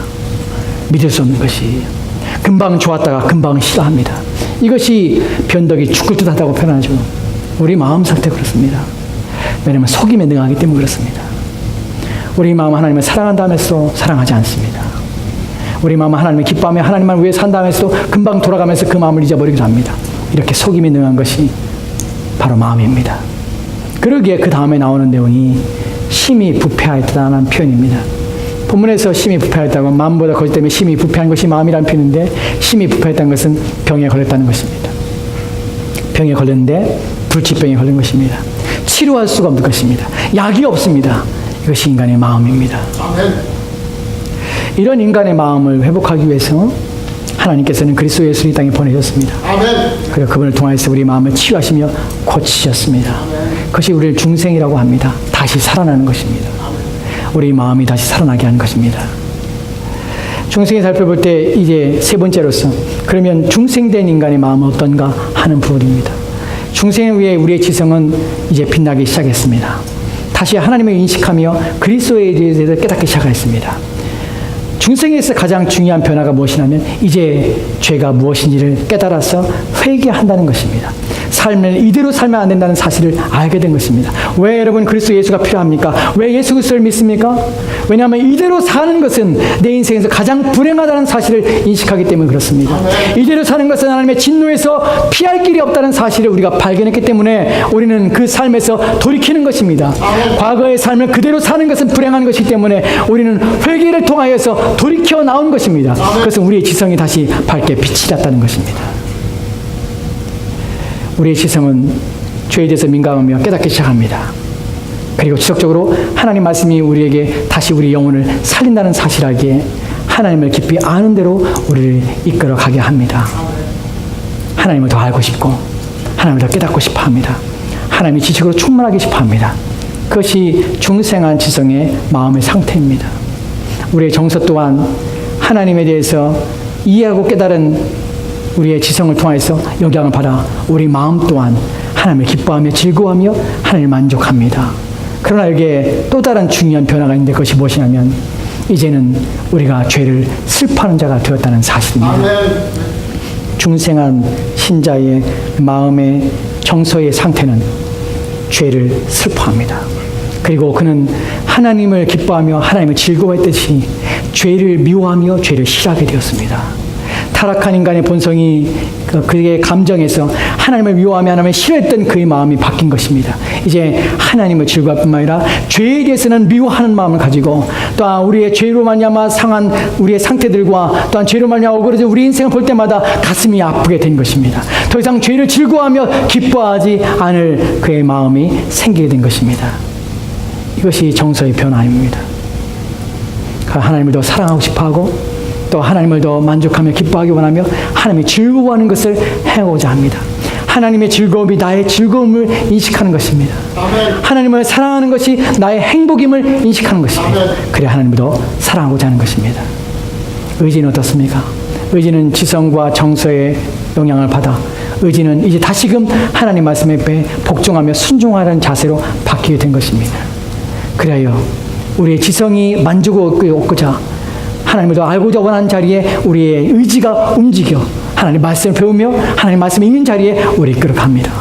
믿을 수 없는 것이, 금방 좋았다가 금방 싫어합니다. 이것이 변덕이 죽을 듯하다고 표현하죠. 우리 마음 상태 그렇습니다. 왜냐하면 속임에 능하기 때문에 그렇습니다. 우리 마음은 하나님을 사랑한다 하면서도 사랑하지 않습니다. 우리 마음은 하나님을 기뻐하며 하나님만 위해 산다 하면서도 금방 돌아가면서 그 마음을 잊어버리기도 합니다. 이렇게 속임에 능한 것이 바로 마음입니다. 그러기에 그 다음에 나오는 내용이 심히 부패하였다는 표현입니다. 본문에서 심히 부패하였다고, 마음보다 거짓 때문에 심히 부패한 것이 마음이라는 표현인데, 심히 부패했다는 것은 병에 걸렸다는 것입니다. 병에 걸렸는데 불치병에 걸린 것입니다. 치료할 수가 없는 것입니다. 약이 없습니다. 이것이 인간의 마음입니다. 아멘. 이런 인간의 마음을 회복하기 위해서 하나님께서는 그리스도 예수를 이 땅에 보내셨습니다. 아멘. 그리고 그분을 통해서 우리 마음을 치유하시며 고치셨습니다. 아멘. 그것이 우리를 중생이라고 합니다. 다시 살아나는 것입니다. 아멘. 우리 마음이 다시 살아나게 하는 것입니다. 중생에 살펴볼 때 이제 세 번째로서, 그러면 중생된 인간의 마음은 어떤가 하는 부분입니다. 중생을 위해 우리의 지성은 이제 빛나기 시작했습니다. 다시 하나님을 인식하며 그리스도에 대해서 깨닫기 시작했습니다. 중생에서 가장 중요한 변화가 무엇이냐면 이제 죄가 무엇인지를 깨달아서 회개한다는 것입니다. 삶을 이대로 살면 안 된다는 사실을 알게 된 것입니다. 왜 여러분 그리스도 예수가 필요합니까? 왜 예수 그리스도를 믿습니까? 왜냐하면 이대로 사는 것은 내 인생에서 가장 불행하다는 사실을 인식하기 때문에 그렇습니다. 이대로 사는 것은 하나님의 진노에서 피할 길이 없다는 사실을 우리가 발견했기 때문에 우리는 그 삶에서 돌이키는 것입니다. 과거의 삶을 그대로 사는 것은 불행한 것이기 때문에 우리는 회개를 통하여서 돌이켜 나온 것입니다. 그것은 우리의 지성이 다시 밝게 빛이 났다는 것입니다. 우리의 지성은 죄에 대해서 민감하며 깨닫기 시작합니다. 그리고 지속적으로 하나님 말씀이 우리에게 다시 우리 영혼을 살린다는 사실에게 하나님을 깊이 아는 대로 우리를 이끌어 가게 합니다. 하나님을 더 알고 싶고 하나님을 더 깨닫고 싶어 합니다. 하나님이 지식으로 충만하게 싶어 합니다. 그것이 중생한 지성의 마음의 상태입니다. 우리의 정서 또한 하나님에 대해서 이해하고 깨달은 우리의 지성을 통해서 영향을 받아 우리 마음 또한 하나님을 기뻐하며 즐거워하며 하나님을 만족합니다. 그러나 여기에 또 다른 중요한 변화가 있는데 그것이 무엇이냐면 이제는 우리가 죄를 슬퍼하는 자가 되었다는 사실입니다. 중생한 신자의 마음의 정서의 상태는 죄를 슬퍼합니다. 그리고 그는 하나님을 기뻐하며 하나님을 즐거워했듯이 죄를 미워하며 죄를 싫어하게 되었습니다. 타락한 인간의 본성이 그의 감정에서 하나님을 미워하며 하나님을 싫어했던 그의 마음이 바뀐 것입니다. 이제 하나님을 즐거워할 뿐만 아니라 죄에 대해서는 미워하는 마음을 가지고 또한 우리의 죄로 말미암아 상한 우리의 상태들과 또한 죄로 말미암아 억울해진 우리 인생을 볼 때마다 가슴이 아프게 된 것입니다. 더 이상 죄를 즐거워하며 기뻐하지 않을 그의 마음이 생기게 된 것입니다. 이것이 정서의 변화입니다. 하나님을 더 사랑하고 싶어하고 또 하나님을 더 만족하며 기뻐하기 원하며 하나님이 즐거워하는 것을 행하고자 합니다. 하나님의 즐거움이 나의 즐거움을 인식하는 것입니다. 아멘. 하나님을 사랑하는 것이 나의 행복임을 인식하는 것입니다. 그래 하나님을 더 사랑하고자 하는 것입니다. 의지는 어떻습니까? 의지는 지성과 정서의 영향을 받아 의지는 이제 다시금 하나님 말씀에 복종하며 순종하는 자세로 바뀌게 된 것입니다. 그래요. 우리의 지성이 만족을 얻고자 하나님을 더 알고자 원하는 자리에 우리의 의지가 움직여 하나님 말씀을 배우며 하나님 말씀을 읽는 자리에 우리 이끌어갑니다.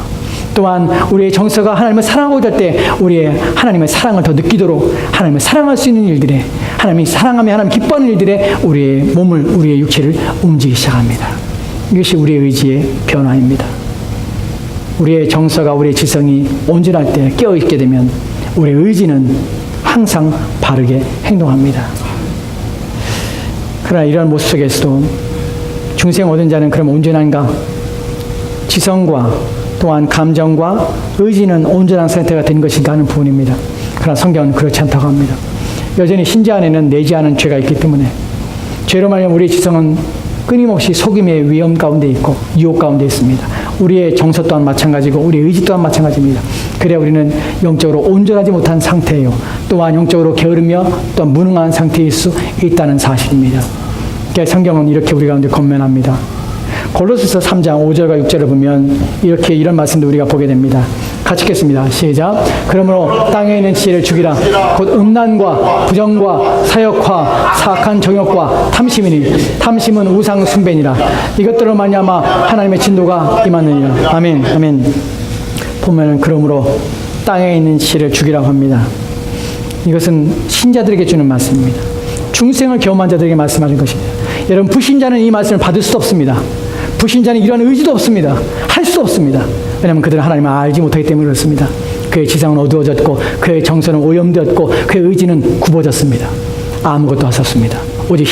또한 우리의 정서가 하나님을 사랑하고자 할 때 우리의 하나님의 사랑을 더 느끼도록 하나님을 사랑할 수 있는 일들에 하나님이 사랑하며 하나님 기뻐하는 일들에 우리의 몸을 우리의 육체를 움직이기 시작합니다. 이것이 우리의 의지의 변화입니다. 우리의 정서가 우리의 지성이 온전할 때 깨어있게 되면 우리의 의지는 항상 바르게 행동합니다. 그러나 이러한 모습 속에서도 중생 얻은 자는 그럼 온전한가? 지성과 또한 감정과 의지는 온전한 상태가 된 것인가 하는 부분입니다. 그러나 성경은 그렇지 않다고 합니다. 여전히 신자 안에는 내지 않은 죄가 있기 때문에 죄로 말하면 우리의 지성은 끊임없이 속임의 위험 가운데 있고 유혹 가운데 있습니다. 우리의 정서 또한 마찬가지고 우리의 의지 또한 마찬가지입니다. 그래야 우리는 영적으로 온전하지 못한 상태예요. 또한 영적으로 게으르며 또한 무능한 상태일 수 있다는 사실입니다. 그래서 성경은 이렇게 우리 가운데 권면합니다. 골로새서 3장 5절과 6절을 보면 이런 말씀도 우리가 보게 됩니다. 같이 읽겠습니다. 시작. 그러므로 땅에 있는 지혜를 죽이라. 곧 음란과 부정과 사역과 사악한 정욕과 탐심이니 탐심은 우상 숭배니라. 이것들로 말미암아 하나님의 진노가 임하느니라. 아멘. 아멘. 보면은 그러므로 땅에 있는 지혜를 죽이라고 합니다. 이것은 신자들에게 주는 말씀입니다. 중생을 경험한 자들에게 말씀하는 것입니다. 여러분, 불신자는 이 말씀을 받을 수 없습니다. 불신자는 이러한 의지도 없습니다. 할 수 없습니다. 왜냐하면 그들은 하나님을 알지 못하기 때문에 그렇습니다. 그의 지상은 어두워졌고 그의 정서는 오염되었고 그의 의지는 굽어졌습니다. 아무것도 할 수 없습니다. 오직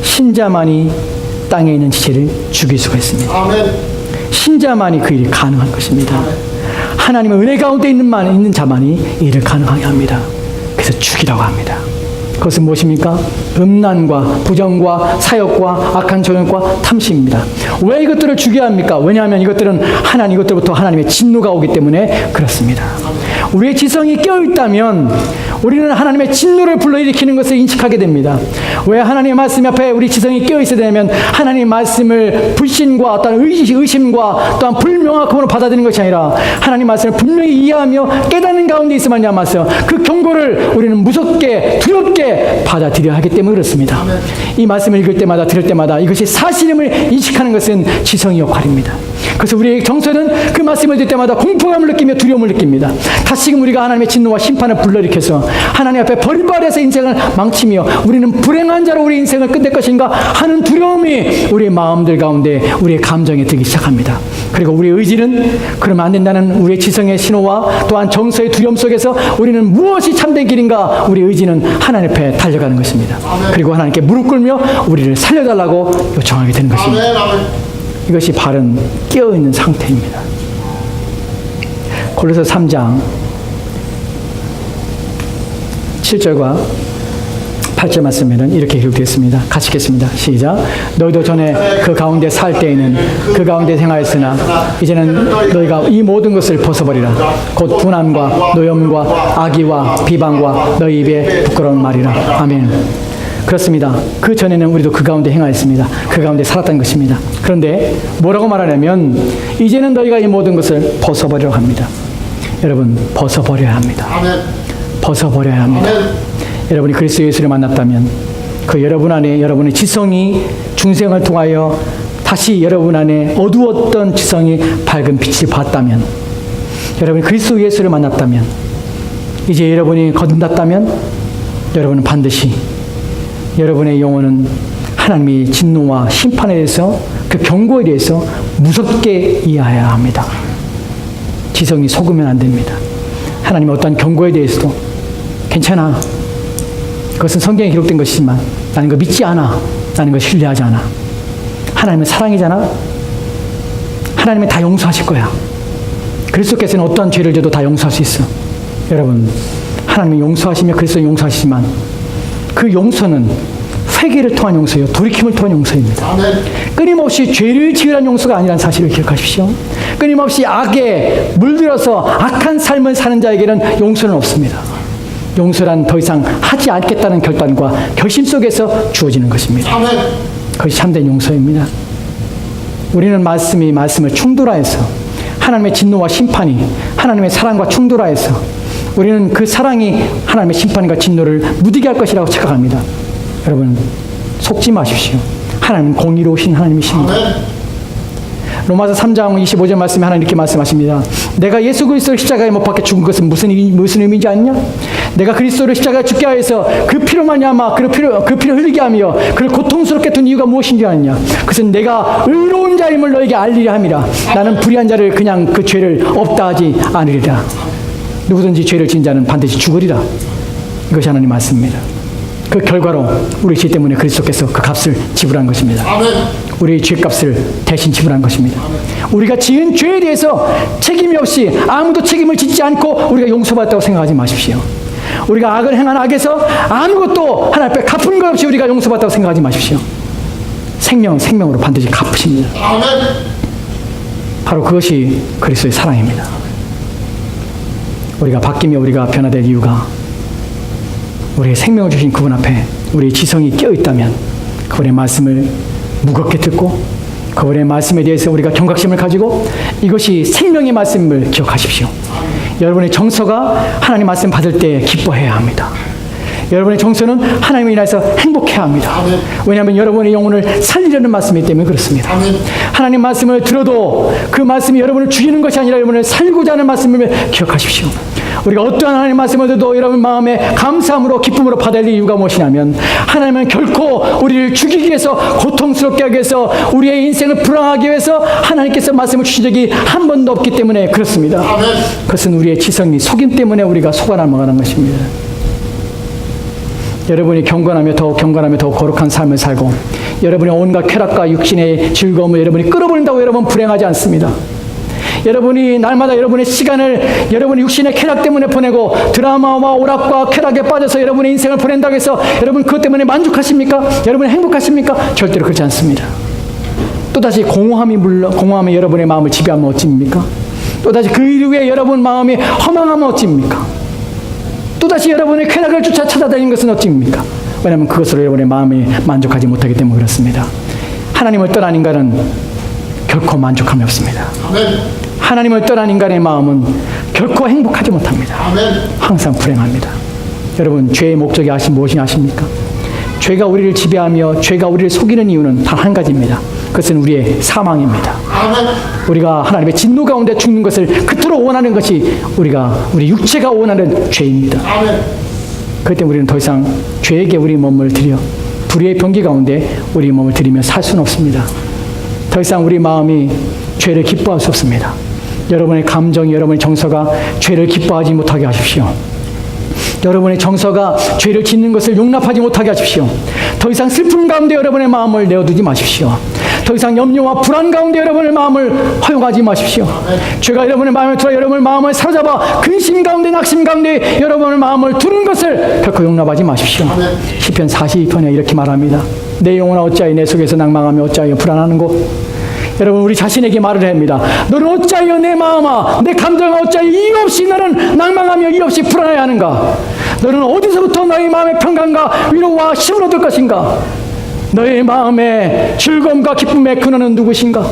신자만이 땅에 있는 지체를 죽일 수가 있습니다. 아멘. 신자만이 그 일이 가능한 것입니다. 하나님의 은혜 가운데 있는 자만이 이 일을 가능하게 합니다. 그래서 죽이라고 합니다. 그것은 무엇입니까? 음란과 부정과 사역과 악한 정욕과 탐심입니다. 왜 이것들을 죽여야 합니까? 왜냐하면 이것들부터 하나님의 진노가 오기 때문에 그렇습니다. 우리의 지성이 깨어있다면 우리는 하나님의 진노를 불러일으키는 것을 인식하게 됩니다. 왜 하나님의 말씀 앞에 우리 지성이 깨어있어야 되냐면 하나님의 말씀을 불신과 어떤 의심과 또한 불명확함으로 받아들이는 것이 아니라 하나님의 말씀을 분명히 이해하며 깨닫는 가운데 있으면 말이죠. 그 경고를 우리는 무섭게 두렵게 받아들여야 하기 때문에 그렇습니다. 이 말씀을 읽을 때마다 들을 때마다 이것이 사실임을 인식하는 것은 지성의 역할입니다. 그래서 우리의 정서는 그 말씀을 들을 때마다 공포감을 느끼며 두려움을 느낍니다. 다시금 우리가 하나님의 진노와 심판을 불러일으켜서 하나님 앞에 버림받아서 인생을 망치며 우리는 불행한 자로 우리 인생을 끝낼 것인가 하는 두려움이 우리의 마음들 가운데 우리의 감정에 들기 시작합니다. 그리고 우리의 의지는 그러면 안 된다는 우리의 지성의 신호와 또한 정서의 두려움 속에서 우리는 무엇이 참된 길인가 우리의 의지는 하나님 앞에 달려가는 것입니다. 그리고 하나님께 무릎 꿇며 우리를 살려달라고 요청하게 되는 것입니다. 이것이 바른 깨어있는 상태입니다. 골로새 3장 7절과 8절 말씀에는 이렇게 기록되었습니다. 같이 읽겠습니다. 시작. 너희도 전에 그 가운데 살 때에는 그 가운데 행하였으나 이제는 너희가 이 모든 것을 벗어버리라. 곧 분함과 노염과 악의와 비방과 너희 입에 부끄러운 말이라. 아멘. 그렇습니다. 그 전에는 우리도 그 가운데 행하였습니다. 그 가운데 살았다는 것입니다. 그런데 뭐라고 말하냐면 이제는 너희가 이 모든 것을 벗어버리라고 합니다. 여러분, 벗어버려야 합니다. 벗어버려야 합니다. 여러분이 그리스도 예수를 만났다면 그 여러분 안에 여러분의 지성이 중생을 통하여 다시 여러분 안에 어두웠던 지성이 밝은 빛을 봤다면, 여러분이 그리스도 예수를 만났다면, 이제 여러분이 거듭났다면 여러분은 반드시 여러분의 영혼은 하나님의 진노와 심판에 대해서 그 경고에 대해서 무섭게 이해해야 합니다. 지성이 속으면 안 됩니다. 하나님의 어떤 경고에 대해서도 괜찮아. 그것은 성경에 기록된 것이지만 나는 그거 믿지 않아. 나는 그거 신뢰하지 않아. 하나님은 사랑이잖아. 하나님은 다 용서하실 거야. 그리스도께서는 어떠한 죄를 져도 다 용서할 수 있어. 여러분, 하나님이 용서하시며 그리스도 용서하시지만 그 용서는 회개를 통한 용서예요. 돌이킴을 통한 용서입니다. 끊임없이 죄를 지으라는 용서가 아니라는 사실을 기억하십시오. 끊임없이 악에 물들어서 악한 삶을 사는 자에게는 용서는 없습니다. 용서란 더 이상 하지 않겠다는 결단과 결심 속에서 주어지는 것입니다. 그것이 참된 용서입니다. 우리는 말씀을 충돌화해서 하나님의 진노와 심판이 하나님의 사랑과 충돌화해서 우리는 그 사랑이 하나님의 심판과 진노를 무디게 할 것이라고 착각합니다. 여러분, 속지 마십시오. 하나님은 공의로우신 하나님이십니다. 로마서 3장 25절 말씀에 하나님 이렇게 말씀하십니다. 내가 예수 그리스도를 십자가에 못 박혀 죽은 것은 무슨 의미인지 아느냐? 내가 그리스도를 십자가에 죽게 하여서 그 피로 말미암아 그 피를 흘리게 하며 그를 고통스럽게 둔 이유가 무엇인지 아느냐? 그것은 내가 의로운 자임을 너에게 알리려 함이라. 나는 불의한 자를 그냥 그 죄를 없다 하지 않으리라. 누구든지 죄를 지은 자는 반드시 죽으리라. 이것이 하나님 말씀입니다. 그 결과로 우리 죄 때문에 그리스도께서 그 값을 지불한 것입니다. 우리의 죄값을 대신 지불한 것입니다. 우리가 지은 죄에 대해서 책임이 없이 아무도 책임을 짓지 않고 우리가 용서받았다고 생각하지 마십시오. 우리가 악을 행한 악에서 아무것도 하나님 앞에 갚은 것 없이 우리가 용서받았다고 생각하지 마십시오. 생명으로 반드시 갚으십니다. 바로 그것이 그리스도의 사랑입니다. 우리가 바뀌며 우리가 변화될 이유가 우리의 생명을 주신 그분 앞에 우리의 지성이 깨어있다면 그분의 말씀을 무겁게 듣고 그분의 말씀에 대해서 우리가 경각심을 가지고 이것이 생명의 말씀을 기억하십시오. 여러분의 정서가 하나님 말씀 받을 때 기뻐해야 합니다. 여러분의 정서는 하나님을 인해서 행복해야 합니다. 왜냐하면 여러분의 영혼을 살리려는 말씀이기 때문에 그렇습니다. 하나님 말씀을 들어도 그 말씀이 여러분을 죽이는 것이 아니라 여러분을 살고자 하는 말씀을 기억하십시오. 우리가 어떠한 하나님 말씀을 들어도 여러분 마음에 감사함으로 기쁨으로 받아들일 이유가 무엇이냐면 하나님은 결코 우리를 죽이기 위해서 고통스럽게 하기 위해서 우리의 인생을 불안하게 위해서 하나님께서 말씀을 주신 적이 한 번도 없기 때문에 그렇습니다. 그것은 우리의 지성이 속임 때문에 우리가 속아 넘어가는 것입니다. 여러분이 경건하며 더욱 거룩한 삶을 살고 여러분의 온갖 쾌락과 육신의 즐거움을 여러분이 끌어버린다고 여러분 불행하지 않습니다. 여러분이 날마다 여러분의 시간을 여러분의 육신의 쾌락 때문에 보내고 드라마와 오락과 쾌락에 빠져서 여러분의 인생을 보낸다고 해서 여러분 그것 때문에 만족하십니까? 여러분이 행복하십니까? 절대로 그렇지 않습니다. 또다시 공허함이 여러분의 마음을 지배하면 어찌입니까? 또다시 그 이후에 여러분 마음이 허망하면 어찌입니까? 또다시 여러분의 쾌락을 쫓아 찾아다니는 것은 어찌입니까? 왜냐하면 그것으로 여러분의 마음이 만족하지 못하기 때문에 그렇습니다. 하나님을 떠난 인간은 결코 만족함이 없습니다. 하나님을 떠난 인간의 마음은 결코 행복하지 못합니다. 항상 불행합니다. 여러분, 죄의 목적이 무엇이 아십니까? 죄가 우리를 지배하며 죄가 우리를 속이는 이유는 단 한 가지입니다. 그것은 우리의 사망입니다. 우리가 하나님의 진노 가운데 죽는 것을 그토록 원하는 것이 우리 육체가 원하는 죄입니다. 그렇기 때문에 우리는 더 이상 죄에게 우리 몸을 들여 불의의 병기 가운데 우리 몸을 들이며 살 수는 없습니다. 더 이상 우리 마음이 죄를 기뻐할 수 없습니다. 여러분의 감정이 여러분의 정서가 죄를 기뻐하지 못하게 하십시오. 여러분의 정서가 죄를 짓는 것을 용납하지 못하게 하십시오. 더 이상 슬픔 가운데 여러분의 마음을 내어두지 마십시오. 더 이상 염려와 불안 가운데 여러분의 마음을 허용하지 마십시오. 죄가 여러분의 마음에 들어 여러분의 마음을 사로잡아 근심 가운데 낙심 가운데 여러분의 마음을 두는 것을 결코 용납하지 마십시오. 시편 42편에 이렇게 말합니다. 내 영혼아 어찌하여 내 속에서 낭망하며 어찌하여 불안하는고? 여러분, 우리 자신에게 말을 합니다. 너는 어찌하여 내 마음아, 내 감정아 어찌하여 이유 없이 너는 낭망하며 이유 없이 불안해야 하는가? 너는 어디서부터 너의 마음의 평강과 위로와 힘을 얻을 것인가? 너의 마음의 즐거움과 기쁨의 근원은 누구신가?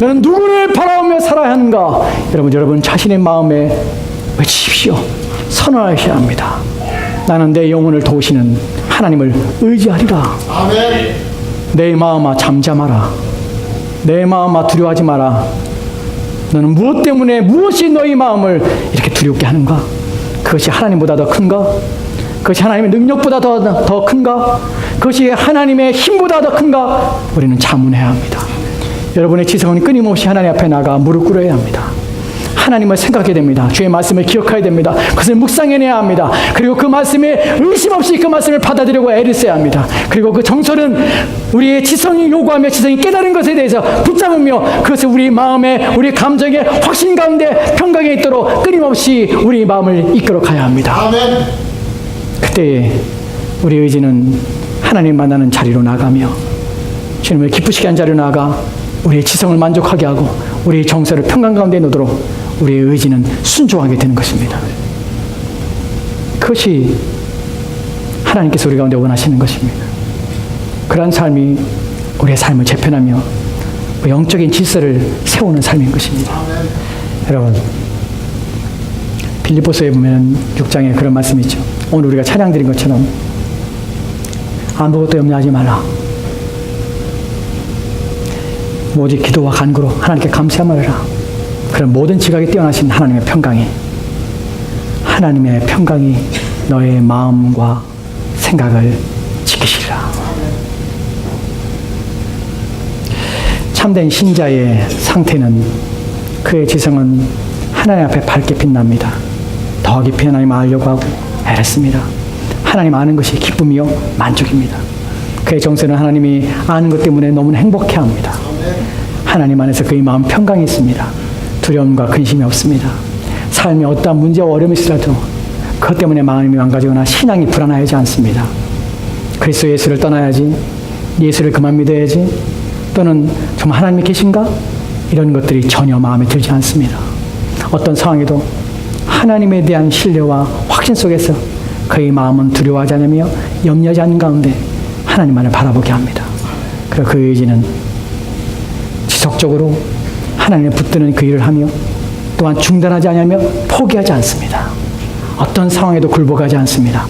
너는 누구를 바라보며 살아야 하는가? 여러분 자신의 마음에 외치십시오. 선언하셔야 합니다. 나는 내 영혼을 도우시는 하나님을 의지하리라. 아멘. 내 마음아 잠잠하라. 내 마음아 두려워하지 마라. 너는 무엇 때문에 무엇이 너희 마음을 이렇게 두렵게 하는가? 그것이 하나님보다 더 큰가? 그것이 하나님의 능력보다 더 큰가? 그것이 하나님의 힘보다 더 큰가? 우리는 자문해야 합니다. 여러분의 지성은 끊임없이 하나님 앞에 나가 무릎 꿇어야 합니다. 하나님을 생각해야 됩니다. 주의 말씀을 기억해야 됩니다. 그것을 묵상해내야 합니다. 그리고 그 말씀에 의심 없이 그 말씀을 받아들이고 애를 써야 합니다. 그리고 그 정서는 우리의 지성이 요구하며 지성이 깨달은 것에 대해서 붙잡으며 그것을 우리 마음에 우리 감정의 확신 가운데 평강에 있도록 끊임없이 우리 마음을 이끌어 가야 합니다. 그때 우리 의지는 하나님 만나는 자리로 나가며 주님을 기쁘시게 한 자리로 나가 우리의 지성을 만족하게 하고 우리의 정서를 평강 가운데 놓도록 우리의 의지는 순종하게 되는 것입니다. 그것이 하나님께서 우리 가운데 원하시는 것입니다. 그러한 삶이 우리의 삶을 재편하며 그 영적인 질서를 세우는 삶인 것입니다. 여러분, 빌립보서에 보면 6장에 그런 말씀이 있죠. 오늘 우리가 찬양드린 것처럼 아무것도 염려하지 말라. 오직 기도와 간구로 하나님께 감사함을 해라. 그런 모든 지각이 뛰어나신 하나님의 평강이 너의 마음과 생각을 지키시리라. 참된 신자의 상태는, 그의 지성은 하나님 앞에 밝게 빛납니다. 더 깊이 하나님을 알려고 하고 애랬습니다. 하나님 아는 것이 기쁨이요 만족입니다. 그의 정서는 하나님이 아는 것 때문에 너무나 행복해합니다. 하나님 안에서 그의 마음 평강이 있습니다. 두려움과 근심이 없습니다. 삶에 어떠한 문제와 어려움이 있으라도 그것 때문에 마음이 망가지거나 신앙이 불안하지 않습니다. 그리스도 예수를 떠나야지, 예수를 그만 믿어야지, 또는 정말 하나님이 계신가? 이런 것들이 전혀 마음에 들지 않습니다. 어떤 상황에도 하나님에 대한 신뢰와 확신 속에서 그의 마음은 두려워하지 않으며 염려하지 않는 가운데 하나님만을 바라보게 합니다. 그리고 그 의지는 지속적으로 하나님을 붙드는 그 일을 하며 또한 중단하지 않으며 포기하지 않습니다. 어떤 상황에도 굴복하지 않습니다.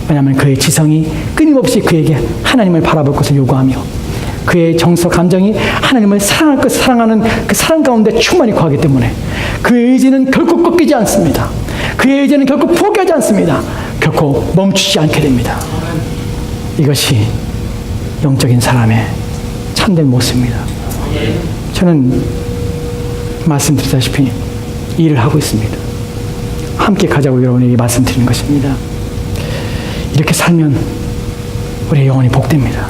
왜냐하면 그의 지성이 끊임없이 그에게 하나님을 바라볼 것을 요구하며 그의 정서, 감정이 하나님을 사랑할 것, 사랑하는 그 사랑 가운데 충만히 거하기 때문에 그의 의지는 결코 꺾이지 않습니다. 그의 의지는 결코 포기하지 않습니다. 결코 멈추지 않게 됩니다. 이것이 영적인 사람의 참된 모습입니다. 저는 말씀드렸다시피 일을 하고 있습니다. 함께 가자고 여러분에게 말씀드리는 것입니다. 이렇게 살면 우리의 영혼이 복됩니다.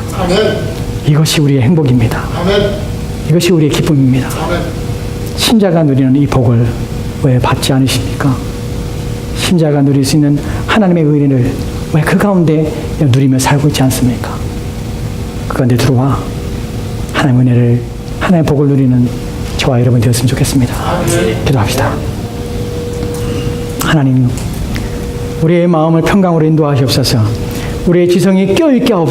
이것이 우리의 행복입니다. 이것이 우리의 기쁨입니다. 신자가 누리는 이 복을 왜 받지 않으십니까? 신자가 누릴 수 있는 하나님의 은혜를 왜 그 가운데 누리며 살고 있지 않습니까? 그 가운데 들어와 하나님의 은혜를, 하나님의 복을 누리는 저와 여러분 되었으면 좋겠습니다. 기도합시다. 하나님, 우리의 마음을 평강으로 인도하시옵소서. 우리의 지성이 껴있게 하옵소서.